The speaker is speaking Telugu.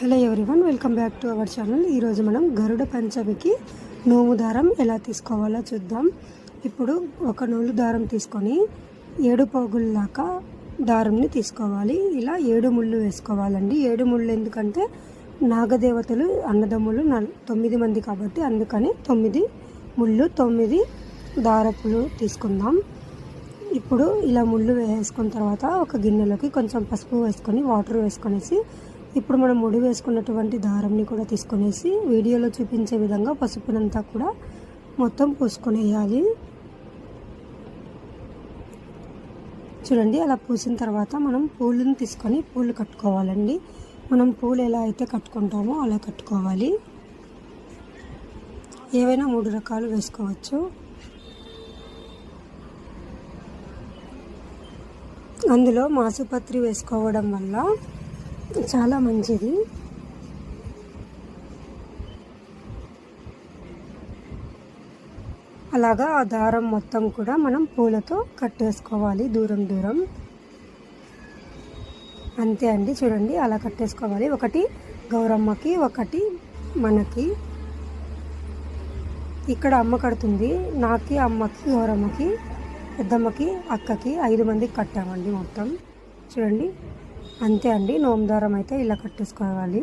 Hello everyone, welcome back to our channel. ఈరోజు మనం గరుడ పంచమికి నోము దారం ఎలా తీసుకోవాలో చూద్దాం. ఇప్పుడు ఒక నూలు దారం తీసుకొని 7 పోగుల్లాగా దారంని తీసుకోవాలి. ఇలా 7 ముళ్ళు వేసుకోవాలండి. 7 ముళ్ళు ఎందుకంటే నాగదేవతలు అన్నదమ్ములు 9 మంది కాబట్టి అందుకని 9 ముళ్ళు 9 దారపులు తీసుకుందాం. ఇప్పుడు ఇలా ముళ్ళు వేసుకున్న తర్వాత ఒక గిన్నెలోకి కొంచెం పసుపు వేసుకొని వాటర్ వేసుకొనేసి ఇప్పుడు మనం ముడి వేసుకున్నటువంటి దారంని కూడా తీసుకొనేసి వీడియోలో చూపించే విధంగా పసుపునంతా కూడా మొత్తం పూసుకొనేయాలి. చూడండి, అలా పూసిన తర్వాత మనం పూలను తీసుకొని పూలు కట్టుకోవాలండి. మనం పూలు ఎలా అయితే కట్టుకుంటామో అలా కట్టుకోవాలి. ఏవైనా 3 రకాలు వేసుకోవచ్చు. అందులో మాసుపత్రి వేసుకోవడం వల్ల చాలా మంచిది. అలాగా ఆ దారం మొత్తం కూడా మనం పూలతో కట్టేసుకోవాలి దూరం. అంతే అండి, చూడండి అలా కట్టేసుకోవాలి. ఒకటి గౌరమ్మకి, ఒకటి మనకి. ఇక్కడ అమ్మ కడుతుంది. నాకి, అమ్మకి, గౌరమ్మకి, పెద్దమ్మకి, అక్కకి 5 మందికి కట్టామండి మొత్తం. చూడండి, అంతే అండి. నోము దారం అయితే ఇలా కట్టేసుకోవాలి.